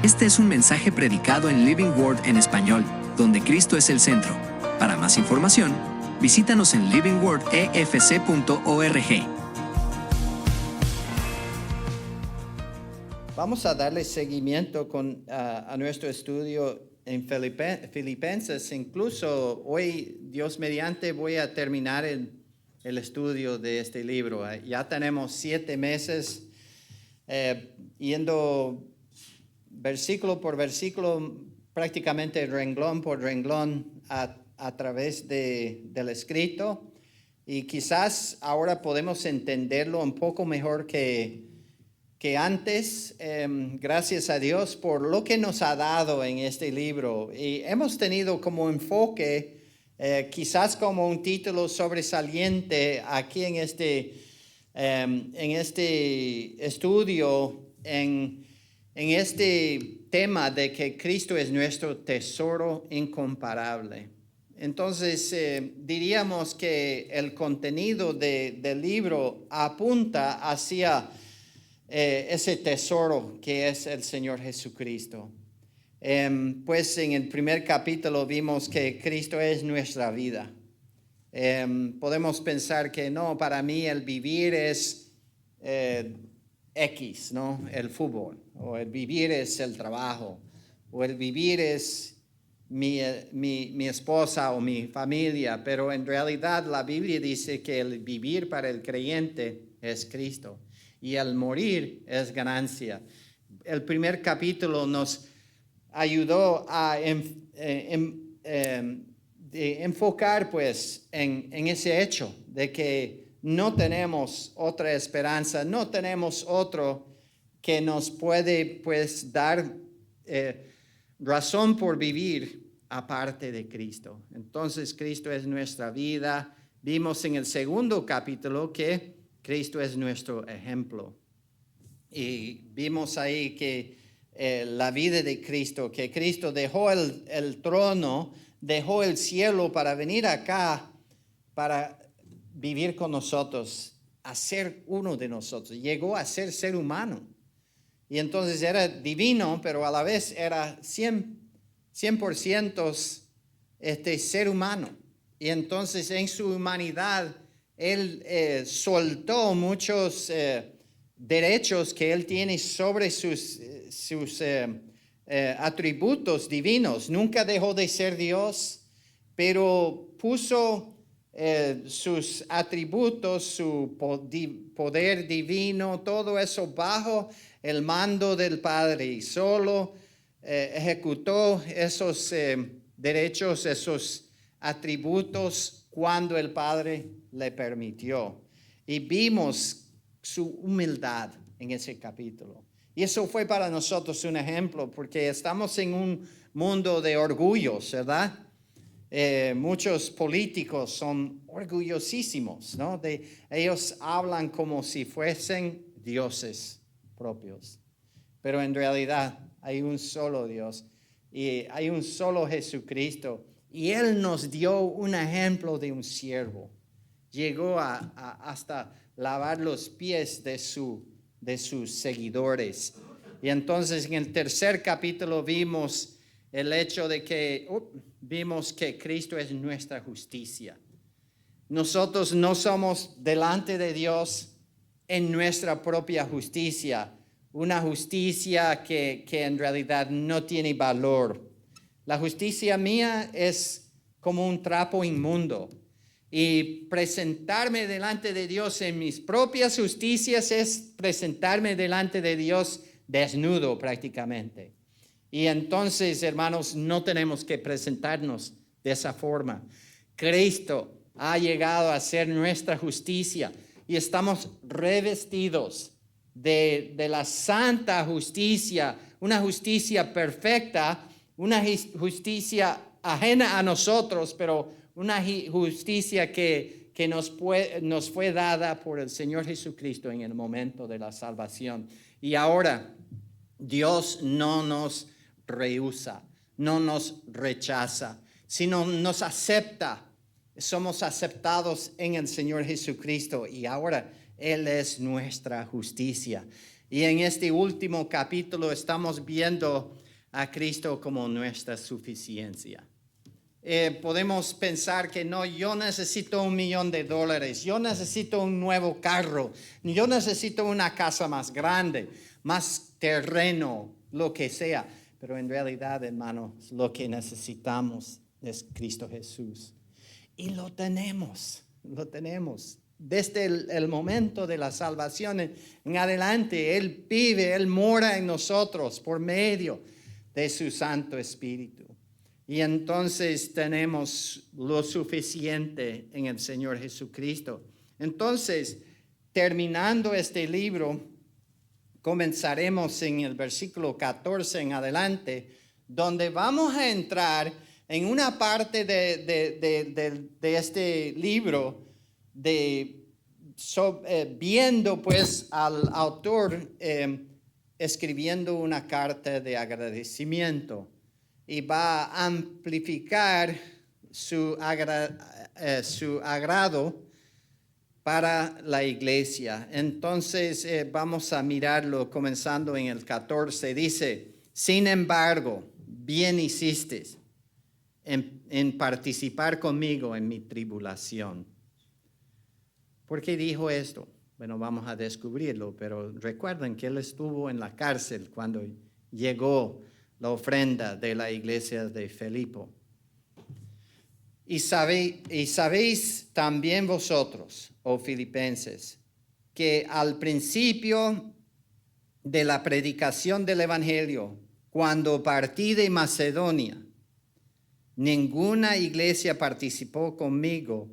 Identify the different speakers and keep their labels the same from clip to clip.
Speaker 1: Este es un mensaje predicado en Living Word en español, donde Cristo es el centro. Para más información, visítanos en livingwordefc.org.
Speaker 2: Vamos a darle seguimiento a nuestro estudio en Filipenses. Incluso hoy, Dios mediante, voy a terminar el estudio de este libro. Ya tenemos 7 meses yendo versículo por versículo, prácticamente renglón por renglón a través del escrito. Y quizás ahora podemos entenderlo un poco mejor que antes, gracias a Dios por lo que nos ha dado en este libro. Y hemos tenido como enfoque, quizás como un título sobresaliente aquí en este estudio, en este tema de que Cristo es nuestro tesoro incomparable. Entonces, diríamos que el contenido del libro apunta hacia ese tesoro que es el Señor Jesucristo. Pues en el primer capítulo vimos que Cristo es nuestra vida. Podemos pensar que no, para mí el vivir es X, ¿no? El fútbol, o el vivir es el trabajo, o el vivir es mi esposa o mi familia, pero en realidad la Biblia dice que el vivir para el creyente es Cristo. Y el morir es ganancia. El primer capítulo nos ayudó a enfocar pues en ese hecho de que no tenemos otra esperanza, no tenemos otro que nos puede pues dar razón por vivir aparte de Cristo. Entonces Cristo es nuestra vida. Vimos en el segundo capítulo que Cristo es nuestro ejemplo. Y vimos ahí que la vida de Cristo, que Cristo dejó el trono, dejó el cielo para venir acá, para vivir con nosotros, a ser uno de nosotros. Llegó a ser humano. Y entonces era divino, pero a la vez era 100% ser humano. Y entonces en su humanidad, Él soltó muchos derechos que Él tiene sobre sus atributos divinos. Nunca dejó de ser Dios, pero puso sus atributos, su poder divino, todo eso bajo el mando del Padre. Y solo ejecutó esos derechos, esos atributos cuando el Padre le permitió. Y vimos su humildad en ese capítulo. Y eso fue para nosotros un ejemplo, porque estamos en un mundo de orgullos, ¿verdad? Muchos políticos son orgullosísimos, ¿no? Ellos hablan como si fuesen dioses propios. Pero en realidad hay un solo Dios y hay un solo Jesucristo. Y Él nos dio un ejemplo de un siervo. Llegó hasta lavar los pies de sus seguidores. Y entonces en el tercer capítulo vimos el hecho de que vimos que Cristo es nuestra justicia. Nosotros no somos delante de Dios en nuestra propia justicia, una justicia que en realidad no tiene valor. La justicia mía es como un trapo inmundo. Y presentarme delante de Dios en mis propias justicias es presentarme delante de Dios desnudo prácticamente. Y entonces, hermanos, no tenemos que presentarnos de esa forma. Cristo ha llegado a ser nuestra justicia y estamos revestidos de la santa justicia, una justicia perfecta, una justicia ajena a nosotros, pero una justicia que nos fue dada por el Señor Jesucristo en el momento de la salvación. Y ahora Dios no nos rehúsa, no nos rechaza, sino nos acepta. Somos aceptados en el Señor Jesucristo y ahora Él es nuestra justicia. Y en este último capítulo estamos viendo a Cristo como nuestra suficiencia. Podemos pensar que no, yo necesito $1,000,000, yo necesito un nuevo carro, yo necesito una casa más grande, más terreno, lo que sea. Pero en realidad, hermanos, lo que necesitamos es Cristo Jesús. Y lo tenemos. Desde el momento de la salvación en adelante, Él vive, Él mora en nosotros por medio de su Santo Espíritu. Y entonces tenemos lo suficiente en el Señor Jesucristo. Entonces, terminando este libro, comenzaremos en el versículo 14 en adelante, donde vamos a entrar en una parte de este libro, viendo pues al autor escribiendo una carta de agradecimiento. Y va a amplificar su agrado para la iglesia. Entonces vamos a mirarlo comenzando en el 14. Dice, sin embargo, bien hiciste en participar conmigo en mi tribulación. ¿Por qué dijo esto? Bueno, vamos a descubrirlo, pero recuerden que él estuvo en la cárcel cuando llegó la ofrenda de la iglesia de Filipo. Y sabéis también vosotros, oh filipenses, que al principio de la predicación del Evangelio, cuando partí de Macedonia, ninguna iglesia participó conmigo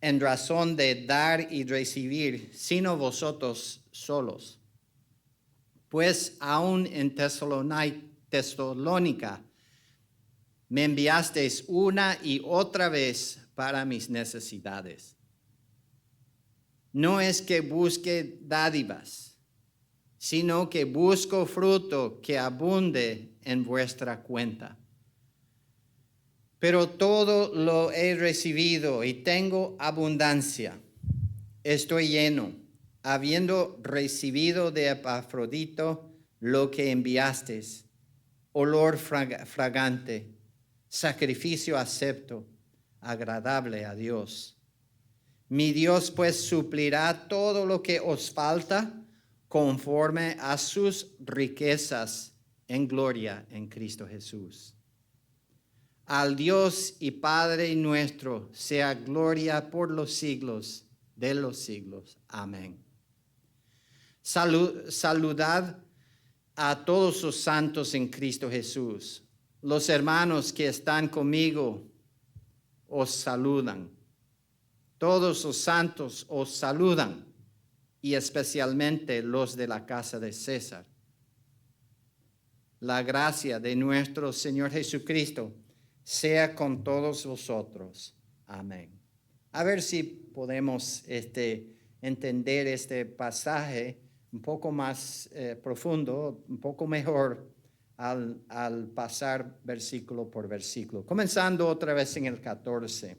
Speaker 2: en razón de dar y recibir, sino vosotros solos. Pues aún en Tesalónica me enviasteis una y otra vez para mis necesidades. No es que busque dádivas, sino que busco fruto que abunde en vuestra cuenta. Pero todo lo he recibido y tengo abundancia. Estoy lleno, habiendo recibido de Epafrodito lo que enviasteis, olor fragante, sacrificio acepto, agradable a Dios. Mi Dios pues suplirá todo lo que os falta conforme a sus riquezas en gloria en Cristo Jesús. Al Dios y Padre nuestro sea gloria por los siglos de los siglos. Amén. Saludad a todos los santos en Cristo Jesús. Los hermanos que están conmigo os saludan. Todos los santos os saludan, y especialmente los de la casa de César. La gracia de nuestro Señor Jesucristo sea con todos vosotros. Amén. A ver si podemos entender este pasaje un poco más profundo, un poco mejor al pasar versículo por versículo. Comenzando otra vez en el 14.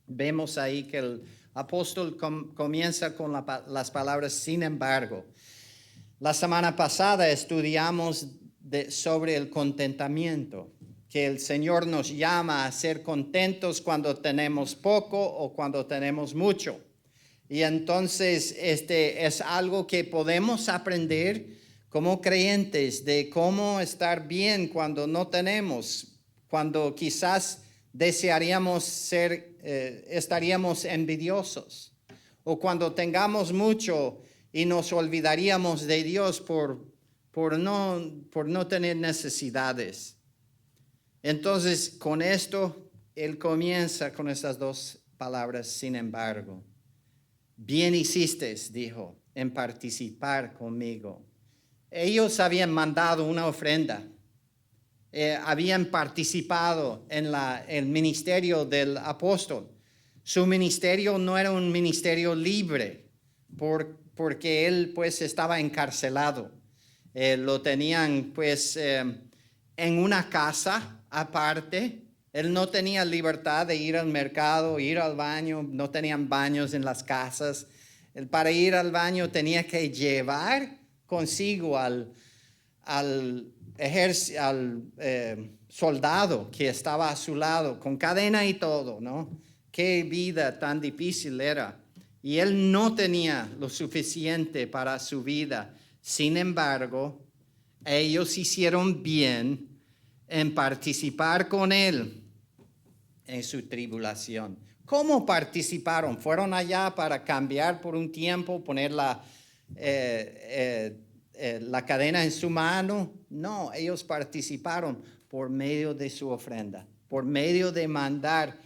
Speaker 2: Vemos ahí que el apóstol comienza con las palabras sin embargo. La semana pasada estudiamos sobre el contentamiento, que el Señor nos llama a ser contentos cuando tenemos poco o cuando tenemos mucho. Y entonces es algo que podemos aprender como creyentes, de cómo estar bien cuando no tenemos, cuando quizás desearíamos estaríamos envidiosos, o cuando tengamos mucho y nos olvidaríamos de Dios por no tener necesidades. Entonces, con esto, él comienza con estas dos palabras, sin embargo. Bien hiciste, dijo, en participar conmigo. Ellos habían mandado una ofrenda. Habían participado en el ministerio del apóstol. Su ministerio no era un ministerio libre, porque él pues estaba encarcelado. Lo tenían pues en una casa aparte. Él no tenía libertad de ir al mercado, ir al baño. No tenían baños en las casas. Él, para ir al baño tenía que llevar consigo al soldado que estaba a su lado, con cadena y todo, ¿no? Qué vida tan difícil era. Y él no tenía lo suficiente para su vida. Sin embargo, ellos hicieron bien en participar con él en su tribulación. ¿Cómo participaron? ¿Fueron allá para cambiar por un tiempo, poner la cadena en su mano? No, ellos participaron por medio de su ofrenda, por medio de mandar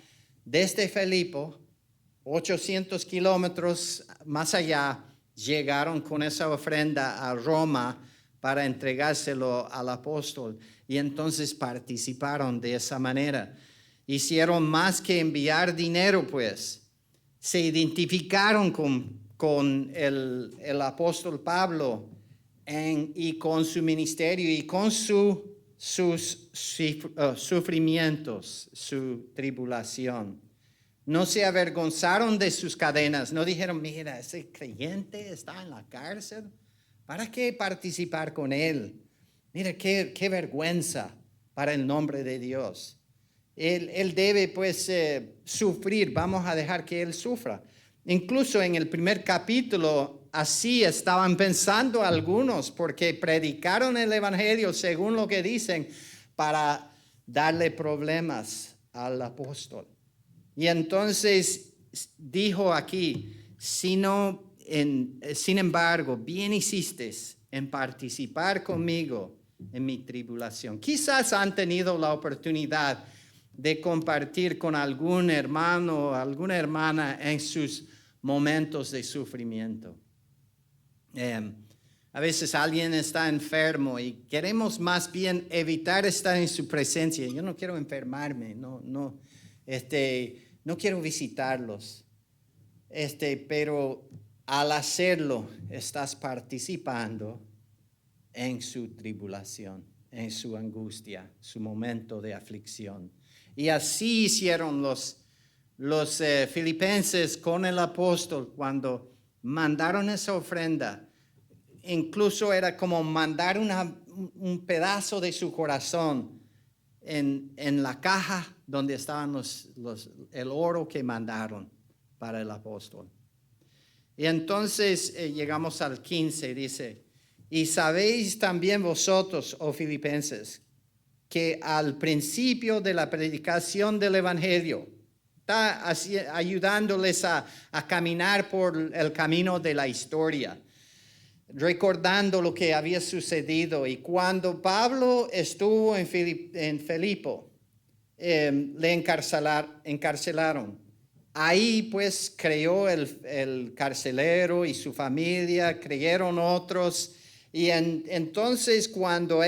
Speaker 2: desde Filipo, 800 kilómetros más allá, llegaron con esa ofrenda a Roma para entregárselo al apóstol. Y entonces participaron de esa manera. Hicieron más que enviar dinero, pues. Se identificaron con el apóstol Pablo y con su ministerio y con sus sufrimientos, su tribulación. No se avergonzaron de sus cadenas, no dijeron, mira, ese creyente está en la cárcel, ¿para qué participar con él? Mira, qué vergüenza para el nombre de Dios. Él debe pues sufrir, vamos a dejar que él sufra. Incluso en el primer capítulo, así estaban pensando algunos, porque predicaron el evangelio según lo que dicen, para darle problemas al apóstol. Y entonces dijo aquí, sin embargo, bien hiciste en participar conmigo en mi tribulación. Quizás han tenido la oportunidad de compartir con algún hermano o alguna hermana en sus momentos de sufrimiento. A veces alguien está enfermo y queremos más bien evitar estar en su presencia. Yo no quiero enfermarme, no quiero visitarlos. Pero al hacerlo, estás participando en su tribulación, en su angustia, su momento de aflicción. Y así hicieron los filipenses con el apóstol cuando mandaron esa ofrenda. Incluso era como mandar un pedazo de su corazón en la caja donde estaban el oro que mandaron para el apóstol. Y entonces llegamos al 15, dice, y sabéis también vosotros, oh filipenses, que al principio de la predicación del evangelio, está ayudándoles a caminar por el camino de la historia, recordando lo que había sucedido. Y cuando Pablo estuvo en Filipo, le encarcelaron. Ahí pues creyó el carcelero y su familia, creyeron otros. Y entonces cuando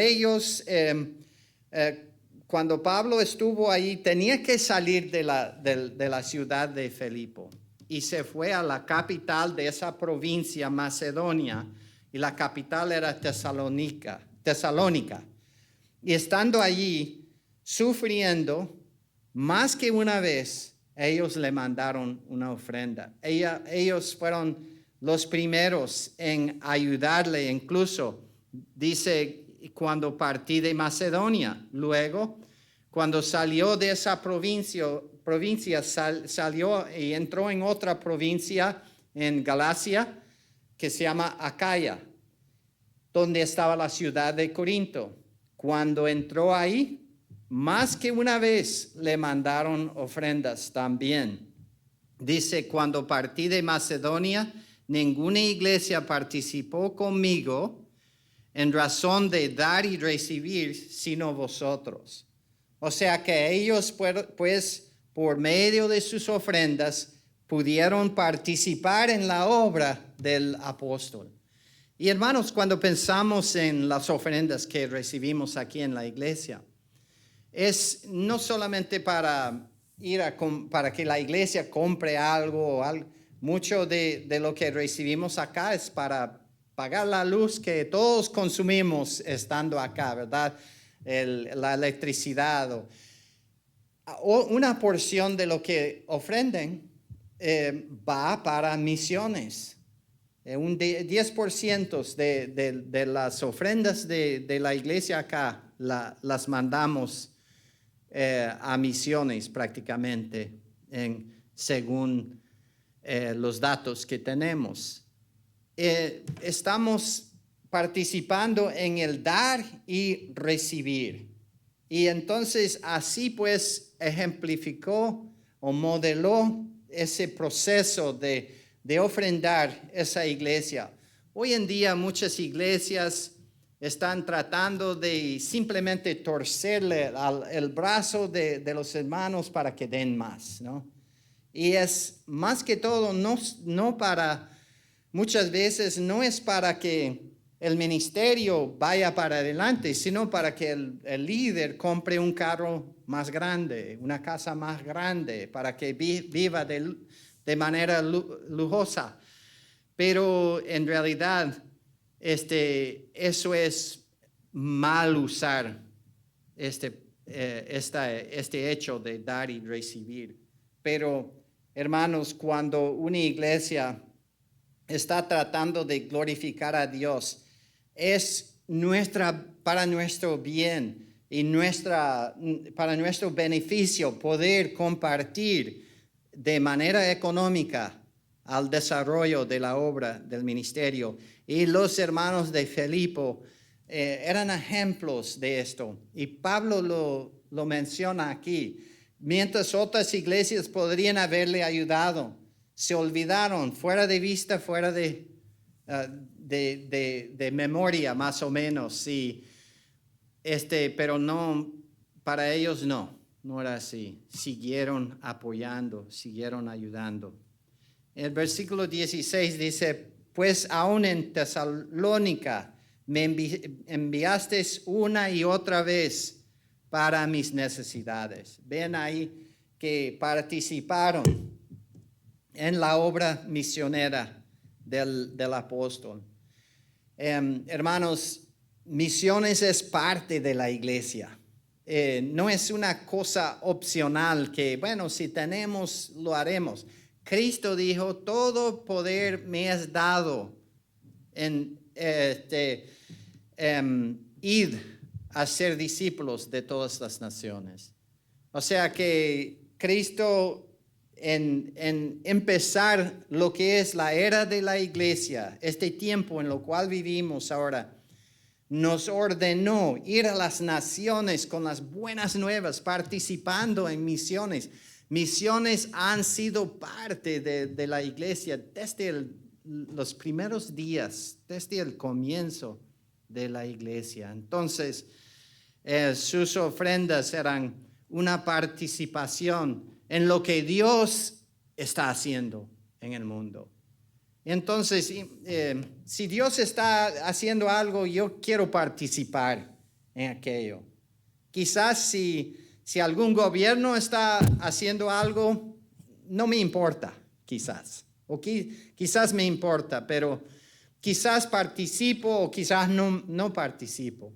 Speaker 2: cuando Pablo estuvo ahí, tenía que salir de la ciudad de Filipo y se fue a la capital de esa provincia, Macedonia, y la capital era Tesalónica. Y estando allí, sufriendo, más que una vez, ellos le mandaron una ofrenda. Ellos fueron los primeros en ayudarle, incluso, dice, cuando partí de Macedonia. Luego, cuando salió de esa provincia salió y entró en otra provincia en Galacia que se llama Acaya, donde estaba la ciudad de Corinto. Cuando entró ahí, más que una vez le mandaron ofrendas también. Dice, cuando partí de Macedonia, ninguna iglesia participó conmigo en razón de dar y recibir, sino vosotros. O sea que ellos, pues, por medio de sus ofrendas, pudieron participar en la obra del apóstol. Y hermanos, cuando pensamos en las ofrendas que recibimos aquí en la iglesia, es no solamente para que la iglesia compre algo, mucho de lo que recibimos acá es para pagar la luz que todos consumimos estando acá, ¿verdad? La electricidad. Una porción de lo que ofrenden va para misiones. un 10% de las ofrendas de la iglesia acá las mandamos a misiones prácticamente, según los datos que tenemos. Estamos participando en el dar y recibir. Y entonces así pues ejemplificó o modeló ese proceso de ofrendar esa iglesia. Hoy en día muchas iglesias están tratando de simplemente torcerle el brazo de los hermanos para que den más, ¿no? Y es más que todo, no para, muchas veces no es para que el ministerio vaya para adelante, sino para que el líder compre un carro más grande, una casa más grande, para que viva de manera lujosa. Pero en realidad eso es mal usar este hecho de dar y recibir. Pero hermanos, cuando una iglesia está tratando de glorificar a Dios, es para nuestro bien y para nuestro beneficio poder compartir de manera económica al desarrollo de la obra del ministerio. Y los hermanos de Filipo eran ejemplos de esto. Y Pablo lo menciona aquí. Mientras otras iglesias podrían haberle ayudado, se olvidaron, fuera de vista, fuera de memoria más o menos, sí. Pero no, para ellos no era así. Siguieron apoyando, siguieron ayudando. El versículo 16 dice, pues aún en Tesalónica me enviasteis una y otra vez para mis necesidades. Ven ahí que participaron en la obra misionera del apóstol. Hermanos, misiones es parte de la iglesia. No es una cosa opcional que, bueno, si tenemos, lo haremos. Cristo dijo, todo poder me es dado en id a ser discípulos de todas las naciones. O sea que Cristo en empezar lo que es la era de la iglesia, este tiempo en lo cual vivimos ahora, nos ordenó ir a las naciones con las buenas nuevas, participando en misiones. Misiones han sido parte de la iglesia desde los primeros días, desde el comienzo de la iglesia. Entonces, sus ofrendas eran una participación en lo que Dios está haciendo en el mundo. Entonces, si Dios está haciendo algo, yo quiero participar en aquello. Quizás si algún gobierno está haciendo algo, no me importa, quizás. O quizás me importa, pero quizás participo o quizás no participo.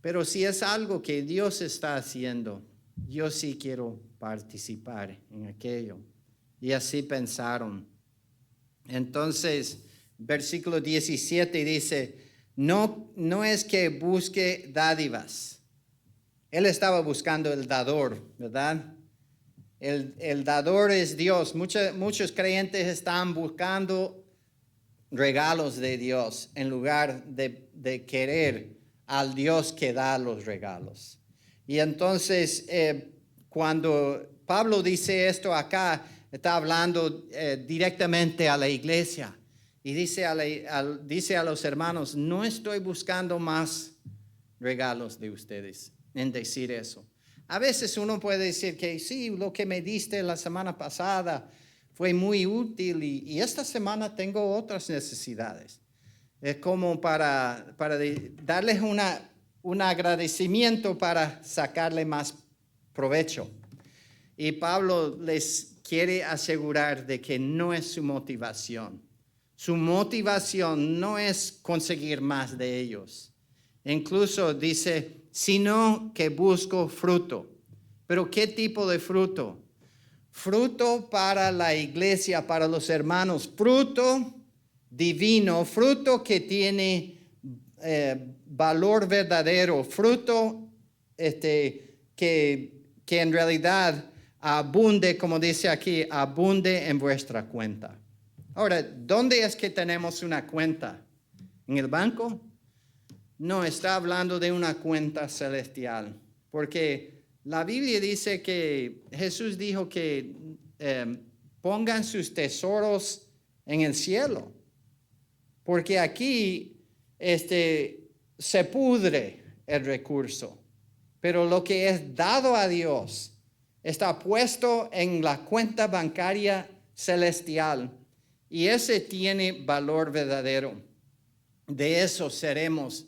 Speaker 2: Pero si es algo que Dios está haciendo, yo sí quiero participar en aquello. Y así pensaron. Entonces, versículo 17 dice, no es que busque dádivas. Él estaba buscando el dador, ¿verdad? El dador es Dios. Muchos creyentes están buscando regalos de Dios en lugar de querer al Dios que da los regalos. Y entonces, cuando Pablo dice esto acá, está hablando directamente a la iglesia. Y dice a los hermanos, no estoy buscando más regalos de ustedes en decir eso. A veces uno puede decir que sí, lo que me diste la semana pasada fue muy útil y esta semana tengo otras necesidades. Es como para darles un agradecimiento para sacarle más provecho. Y Pablo les quiere asegurar de que no es su motivación. Su motivación no es conseguir más de ellos. Incluso dice, sino que busco fruto. ¿Pero qué tipo de fruto? Fruto para la iglesia, para los hermanos. Fruto divino, fruto que tiene valor verdadero, fruto que en realidad abunde, como dice aquí, abunde en vuestra cuenta. Ahora, ¿dónde es que tenemos una cuenta? ¿En el banco? No, está hablando de una cuenta celestial, porque la Biblia dice que Jesús dijo que pongan sus tesoros en el cielo, porque aquí se pudre el recurso, pero lo que es dado a Dios está puesto en la cuenta bancaria celestial y ese tiene valor verdadero. De eso seremos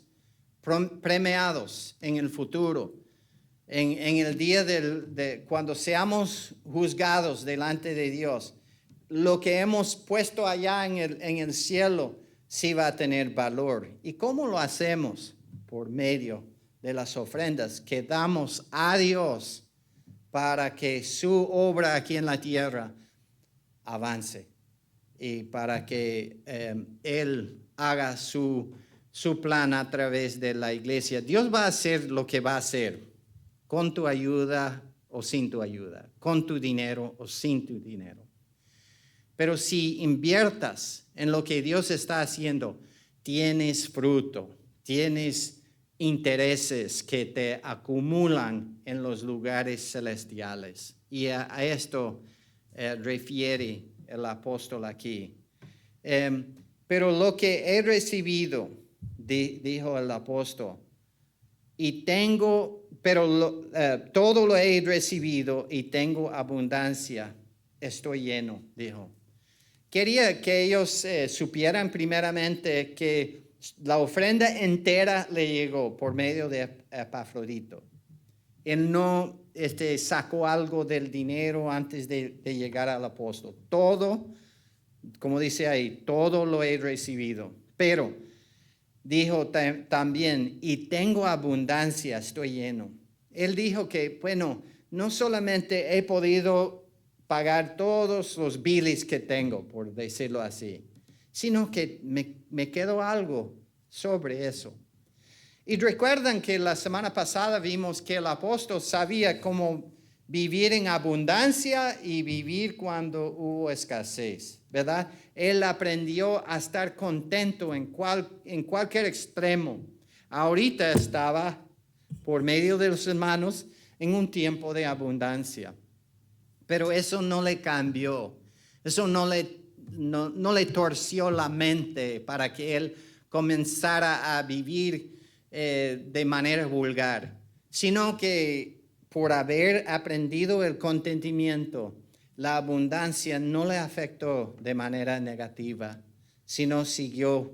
Speaker 2: premiados en el futuro, en el día de cuando seamos juzgados delante de Dios. Lo que hemos puesto allá en el cielo sí va a tener valor. ¿Y cómo lo hacemos? Por medio de las ofrendas que damos a Dios para que su obra aquí en la tierra avance y para que Él haga su plan a través de la iglesia. Dios va a hacer lo que va a hacer, con tu ayuda o sin tu ayuda, con tu dinero o sin tu dinero. Pero si inviertas en lo que Dios está haciendo, tienes fruto, tienes intereses que te acumulan en los lugares celestiales. Y a esto refiere el apóstol aquí. Pero lo que he recibido, dijo el apóstol, todo lo he recibido y tengo abundancia, estoy lleno, dijo. Quería que ellos supieran primeramente que la ofrenda entera le llegó por medio de Epafrodito. Él no sacó algo del dinero antes de llegar al apóstol. Todo, como dice ahí, todo lo he recibido. Pero dijo también, y tengo abundancia, estoy lleno. Él dijo que, bueno, no solamente he podido pagar todos los biles que tengo, por decirlo así, sino que me quedó algo sobre eso. Y recuerdan que la semana pasada vimos que el apóstol sabía cómo vivir en abundancia y vivir cuando hubo escasez, ¿verdad? Él aprendió a estar contento en cualquier extremo. Ahorita estaba, por medio de los hermanos, en un tiempo de abundancia. Pero eso no le cambió, eso no le torció la mente para que él comenzara a vivir de manera vulgar, sino que por haber aprendido el contentamiento, la abundancia no le afectó de manera negativa, sino siguió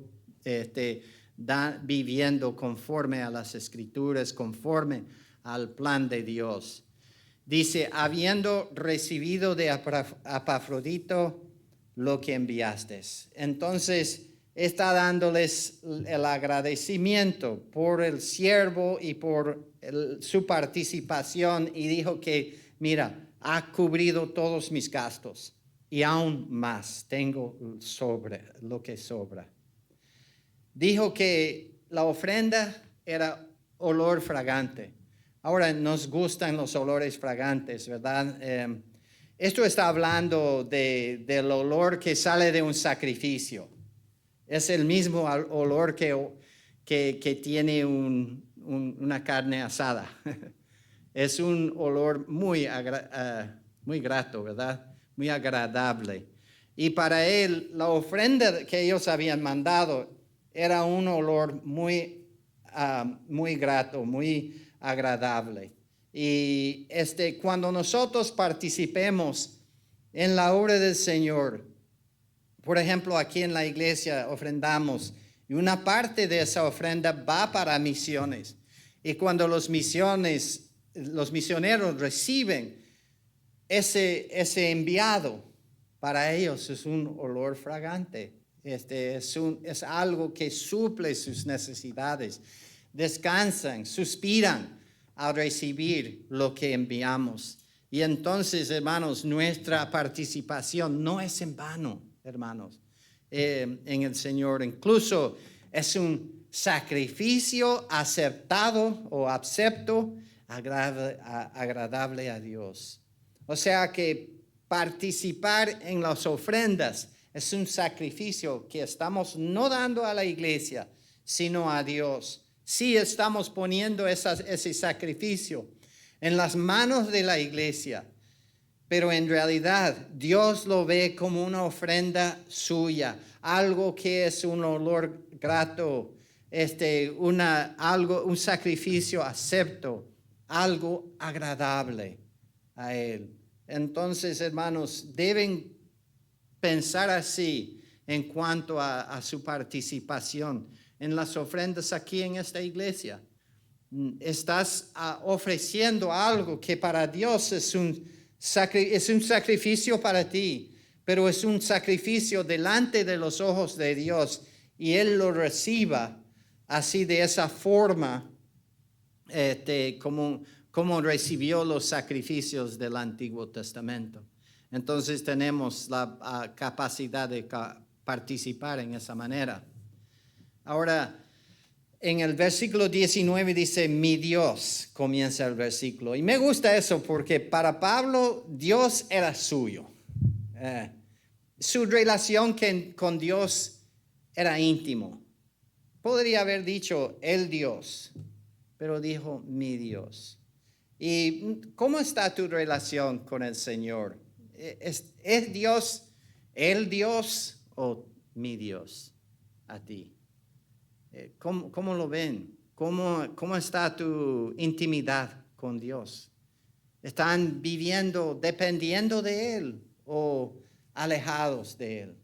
Speaker 2: viviendo conforme a las Escrituras, conforme al plan de Dios. Dice, habiendo recibido de Epafrodito lo que enviaste. Entonces, está dándoles el agradecimiento por el siervo y por su participación. Y dijo que, mira, ha cubrido todos mis gastos y aún más tengo lo que sobra. Dijo que la ofrenda era olor fragante. Ahora nos gustan los olores fragantes, ¿verdad? Esto está hablando del olor que sale de un sacrificio. Es el mismo olor que tiene una carne asada. Es un olor muy grato, ¿verdad? Muy agradable. Y para él, la ofrenda que ellos habían mandado era un olor muy grato, muy agradable. Y cuando nosotros participemos en la obra del Señor, por ejemplo, aquí en la iglesia ofrendamos y una parte de esa ofrenda va para misiones. Y cuando los misioneros reciben ese enviado, para ellos es un olor fragante. Es algo que suple sus necesidades. Descansan, suspiran al recibir lo que enviamos. Y entonces, hermanos, nuestra participación no es en vano, hermanos. en el Señor. Incluso es un sacrificio aceptado o acepto, agradable a Dios. O sea que participar en las ofrendas es un sacrificio que estamos no dando a la iglesia, sino a Dios. Sí estamos poniendo ese sacrificio en las manos de la iglesia, pero en realidad Dios lo ve como una ofrenda suya, algo que es un olor grato, un sacrificio acepto, algo agradable a Él. Entonces, hermanos, deben pensar así en cuanto a su participación en las ofrendas aquí en esta iglesia. Estás ofreciendo algo que para Dios es un sacrificio para ti, pero es un sacrificio delante de los ojos de Dios y Él lo reciba así de esa forma como recibió los sacrificios del Antiguo Testamento. Entonces tenemos la capacidad de participar en esa manera. Ahora, en el versículo 19 dice, mi Dios, comienza el versículo. Y me gusta eso porque para Pablo Dios era suyo. Su relación con Dios era íntimo. Podría haber dicho el Dios, pero dijo mi Dios. ¿Y cómo está tu relación con el Señor? ¿Es Dios el Dios o mi Dios a ti? ¿Cómo lo ven? ¿Cómo está tu intimidad con Dios? ¿Están viviendo dependiendo de Él o alejados de Él?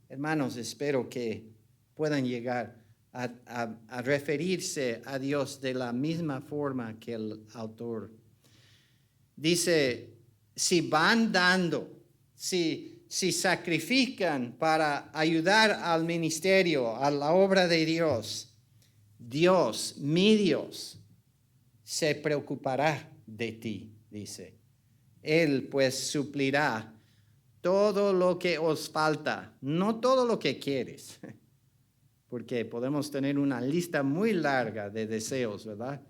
Speaker 2: Hermanos, espero que puedan llegar a referirse a Dios de la misma forma que el autor. Dice, si van dando, si sacrifican para ayudar al ministerio, a la obra de Dios, Dios, mi Dios, se preocupará de ti, dice. Él pues suplirá todo lo que os falta, no todo lo que quieres, porque podemos tener una lista muy larga de deseos, ¿verdad?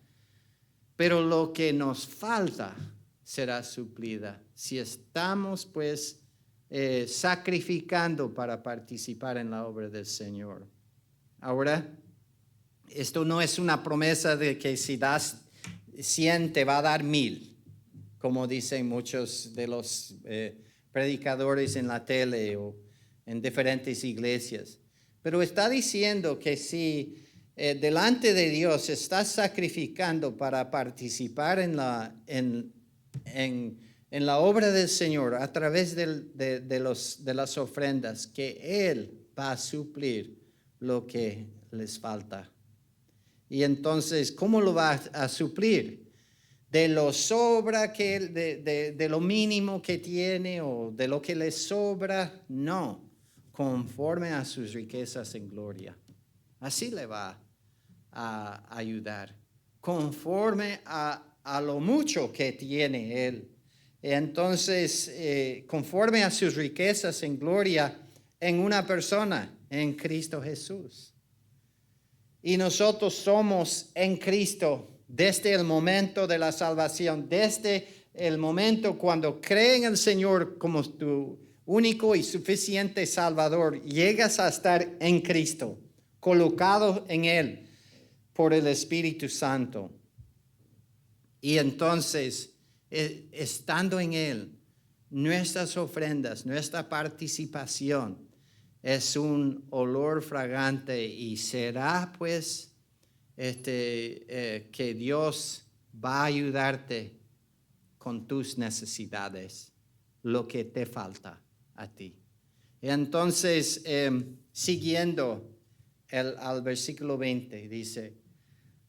Speaker 2: Pero lo que nos falta será suplida si estamos pues sacrificando para participar en la obra del Señor. Ahora, esto no es una promesa de que si das 100 te va a dar 1000, como dicen muchos de los predicadores en la tele o en diferentes iglesias. Pero está diciendo que si delante de Dios estás sacrificando para participar en la obra del Señor a través de las ofrendas, que Él va a suplir lo que les falta. Y entonces, ¿cómo lo va a suplir? ¿De lo sobra de lo mínimo que tiene o de lo que le sobra? No, conforme a sus riquezas en gloria. Así le va a ayudar, conforme a lo mucho que tiene Él. Entonces, conforme a sus riquezas en gloria en una persona, en Cristo Jesús. Y nosotros somos en Cristo desde el momento de la salvación, desde el momento cuando creen en el Señor como tu único y suficiente Salvador, llegas a estar en Cristo, colocado en Él por el Espíritu Santo. Y entonces, estando en Él, nuestras ofrendas, nuestra participación es un olor fragante y será pues que Dios va a ayudarte con tus necesidades, lo que te falta a ti. Entonces, siguiendo al versículo 20, dice,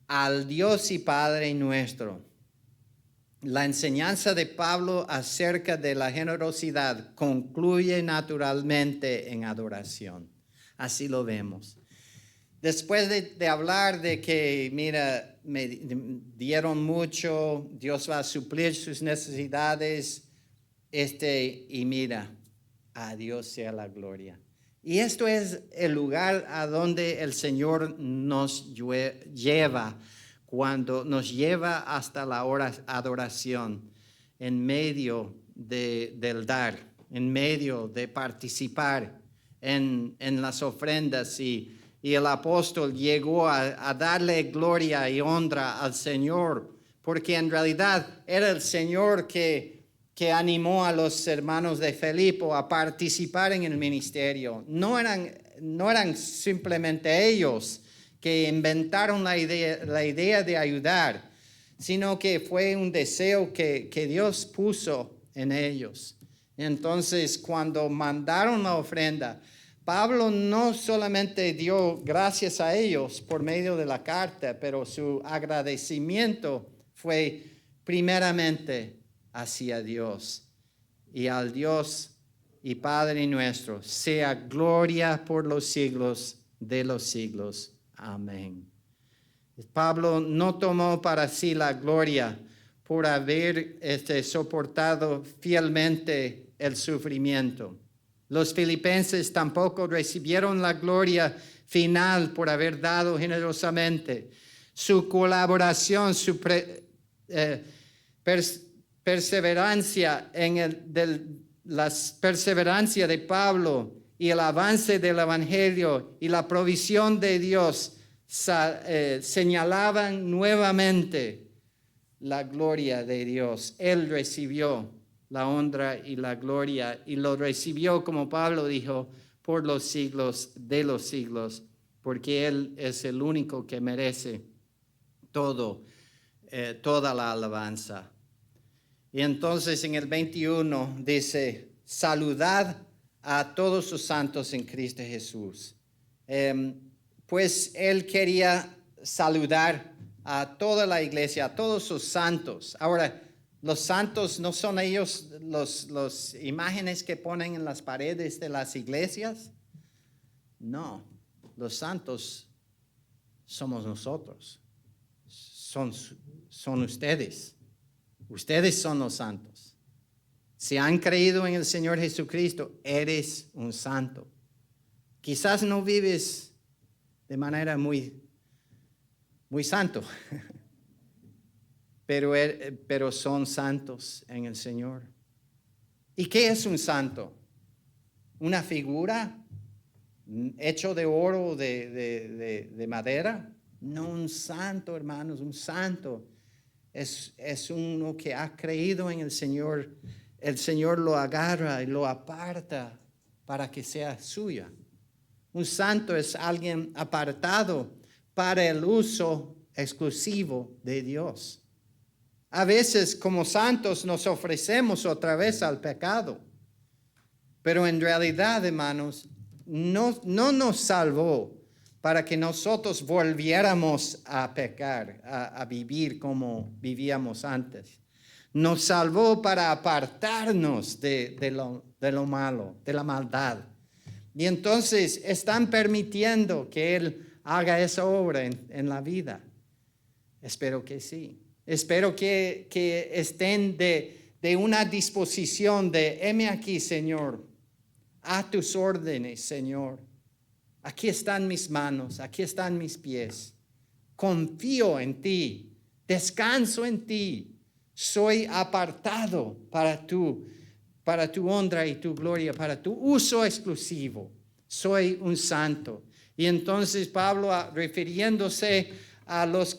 Speaker 2: al Dios y Padre nuestro. La enseñanza de Pablo acerca de la generosidad concluye naturalmente en adoración. Así lo vemos. Después de hablar de que, mira, me dieron mucho, Dios va a suplir sus necesidades, y mira, a Dios sea la gloria. Y esto es el lugar a donde el Señor nos lleva cuando nos lleva hasta la adoración, en medio del dar, en medio de participar en las ofrendas. Y el apóstol llegó a darle gloria y honra al Señor, porque en realidad era el Señor que animó a los hermanos de Filipo a participar en el ministerio. No eran simplemente ellos que inventaron la idea de ayudar, sino que fue un deseo que Dios puso en ellos. Entonces, cuando mandaron la ofrenda, Pablo no solamente dio gracias a ellos por medio de la carta, pero su agradecimiento fue primeramente hacia Dios. Y al Dios y Padre nuestro sea gloria por los siglos de los siglos. Amén. Pablo no tomó para sí la gloria por haber soportado fielmente el sufrimiento. Los filipenses tampoco recibieron la gloria final por haber dado generosamente. Su colaboración, su perseverancia la perseverancia de Pablo y el avance del evangelio y la provisión de Dios señalaban nuevamente la gloria de Dios. Él recibió la honra y la gloria y lo recibió, como Pablo dijo, por los siglos de los siglos, porque Él es el único que merece toda la alabanza. Y entonces en el 21 dice, saludad a todos sus santos en Cristo Jesús. Pues Él quería saludar a toda la iglesia, a todos sus santos. Ahora, los santos no son ellos los imágenes que ponen en las paredes de las iglesias. No, los santos somos nosotros. Son ustedes. Ustedes son los santos. Si han creído en el Señor Jesucristo, eres un santo. Quizás no vives de manera muy santo, pero son santos en el Señor. ¿Y qué es un santo? ¿Una figura hecho de oro o de madera? No, un santo, hermanos, un santo es uno que ha creído en el Señor. El Señor lo agarra y lo aparta para que sea suya. Un santo es alguien apartado para el uso exclusivo de Dios. A veces como santos nos ofrecemos otra vez al pecado, pero en realidad, hermanos, no nos salvó para que nosotros volviéramos a pecar, a vivir como vivíamos antes. Nos salvó para apartarnos de lo malo, de la maldad. Y entonces están permitiendo que Él haga esa obra en la vida. Espero que sí. Espero que estén de una disposición de, heme aquí, Señor, a tus órdenes, Señor. Aquí están mis manos, aquí están mis pies. Confío en ti, descanso en ti. Soy apartado para tu honra y tu gloria, para tu uso exclusivo. Soy un santo. Y entonces Pablo, refiriéndose a los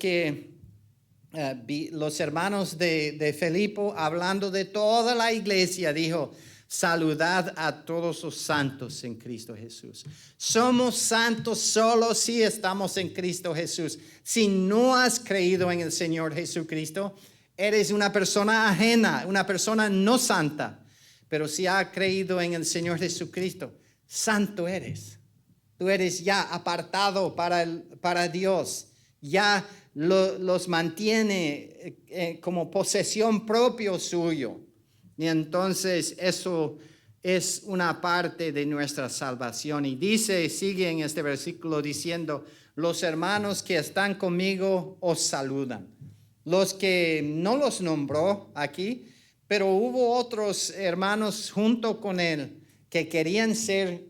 Speaker 2: hermanos de Filipo, hablando de toda la iglesia, dijo, saludad a todos los santos en Cristo Jesús. Somos santos solo si estamos en Cristo Jesús. Si no has creído en el Señor Jesucristo, eres una persona ajena, una persona no santa. Pero si has creído en el Señor Jesucristo, santo eres. Tú eres ya apartado para Dios. Ya los mantiene como posesión propia suyo. Y entonces eso es una parte de nuestra salvación. Y sigue en este versículo diciendo, los hermanos que están conmigo os saludan. Los que no los nombró aquí, pero hubo otros hermanos junto con él que querían ser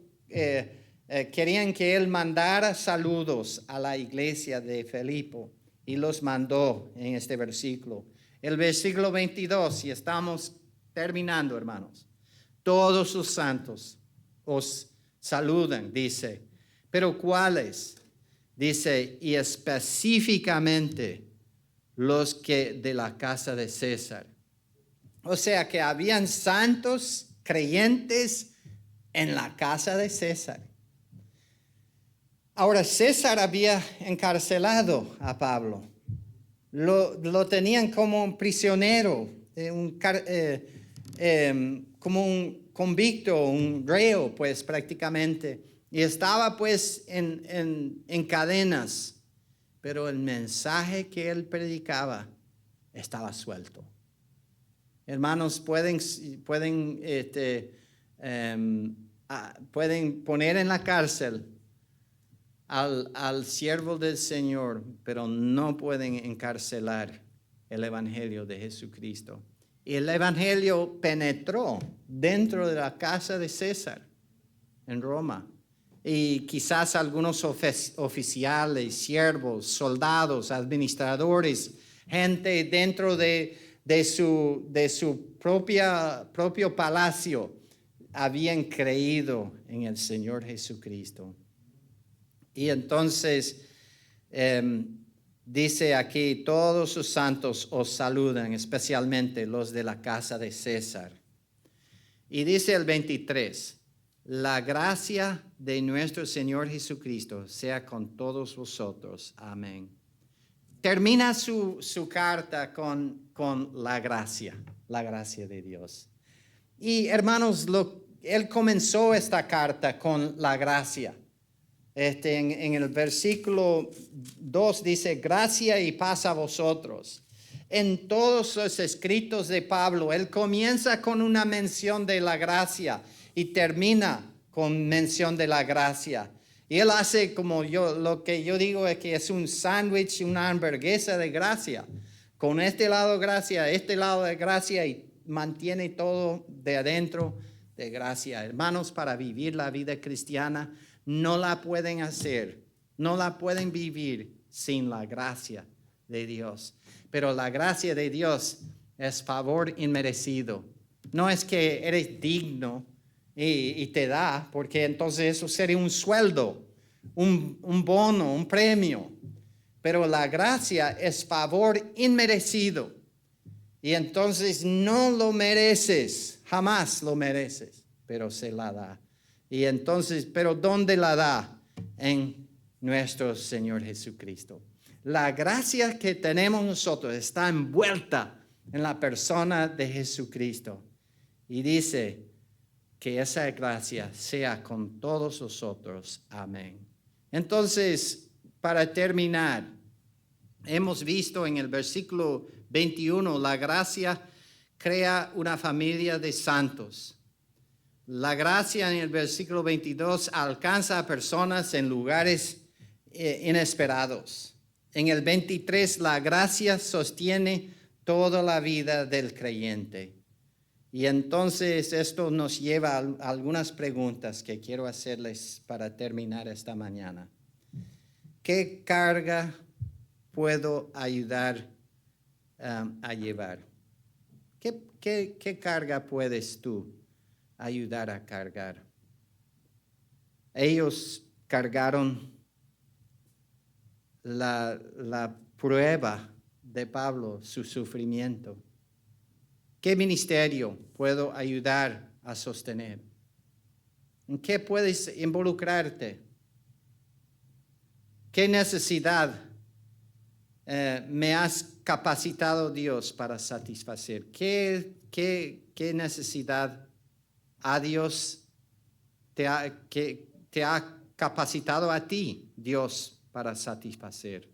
Speaker 2: querían que él mandara saludos a la iglesia de Filipo y los mandó en este versículo. El versículo 22, y estamos terminando, hermanos. Todos sus santos os saludan, dice. ¿Pero cuáles? Dice, y específicamente los que de la casa de César. O sea que habían santos creyentes en la casa de César. Ahora, César había encarcelado a Pablo. Lo tenían como un prisionero, como un convicto, un reo, pues prácticamente. Y estaba pues en cadenas. Pero el mensaje que él predicaba estaba suelto. Hermanos, pueden poner en la cárcel al siervo del Señor, pero no pueden encarcelar el evangelio de Jesucristo. Y el evangelio penetró dentro de la casa de César en Roma. Y quizás algunos oficiales, siervos, soldados, administradores, gente dentro de su propio palacio habían creído en el Señor Jesucristo. Y entonces dice aquí, todos sus santos os saludan, especialmente los de la casa de César. Y dice el 23, la gracia de nuestro Señor Jesucristo sea con todos vosotros. Amén. Termina su carta con la gracia de Dios. Y hermanos, él comenzó esta carta con la gracia. En el versículo 2 dice, gracia y paz a vosotros. En todos los escritos de Pablo, él comienza con una mención de la gracia y termina con mención de la gracia. Y él hace lo que yo digo es que es un sándwich, una hamburguesa de gracia. Con este lado gracia, este lado de gracia, y mantiene todo de adentro de gracia. Hermanos, para vivir la vida cristiana, no la pueden hacer, no la pueden vivir sin la gracia de Dios. Pero la gracia de Dios es favor inmerecido. No es que eres digno y te da, porque entonces eso sería un sueldo, un bono, un premio. Pero la gracia es favor inmerecido. Y entonces no lo mereces, jamás lo mereces, pero se la da. Y entonces, ¿pero dónde la da? En nuestro Señor Jesucristo. La gracia que tenemos nosotros está envuelta en la persona de Jesucristo. Y dice que esa gracia sea con todos nosotros. Amén. Entonces, para terminar, hemos visto en el versículo 21, la gracia crea una familia de santos. La gracia en el versículo 22 alcanza a personas en lugares inesperados. En el 23, la gracia sostiene toda la vida del creyente. Y entonces esto nos lleva a algunas preguntas que quiero hacerles para terminar esta mañana. ¿Qué carga puedo ayudar a llevar? ¿Qué carga puedes tú ayudar a cargar? Ellos cargaron la prueba de Pablo, su sufrimiento. ¿Qué ministerio puedo ayudar a sostener? ¿En qué puedes involucrarte? ¿Qué necesidad me has capacitado Dios para satisfacer? ¿Qué necesidad a Dios te ha capacitado a ti, Dios, para satisfacer?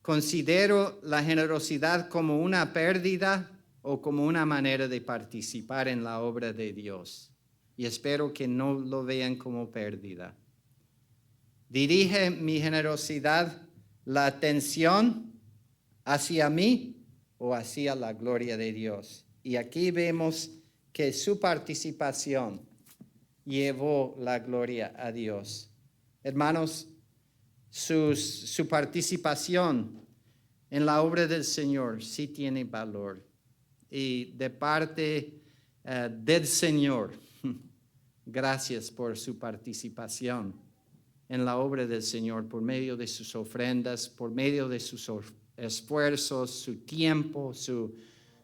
Speaker 2: ¿Considero la generosidad como una pérdida o como una manera de participar en la obra de Dios? Y espero que no lo vean como pérdida. ¿Dirige mi generosidad la atención hacia mí o hacia la gloria de Dios? Y aquí vemos que su participación llevó la gloria a Dios. Hermanos, su participación en la obra del Señor sí tiene valor. Y de parte del Señor, gracias por su participación en la obra del Señor, por medio de sus ofrendas, por medio de sus esfuerzos, su tiempo, su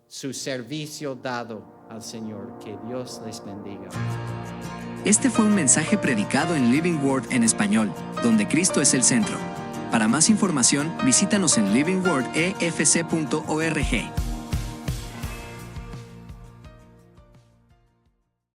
Speaker 2: servicio dado al Señor. Que Dios les bendiga.
Speaker 1: Este fue un mensaje predicado en Living Word en español, donde Cristo es el centro. Para más información, visítanos en livingwordefc.org.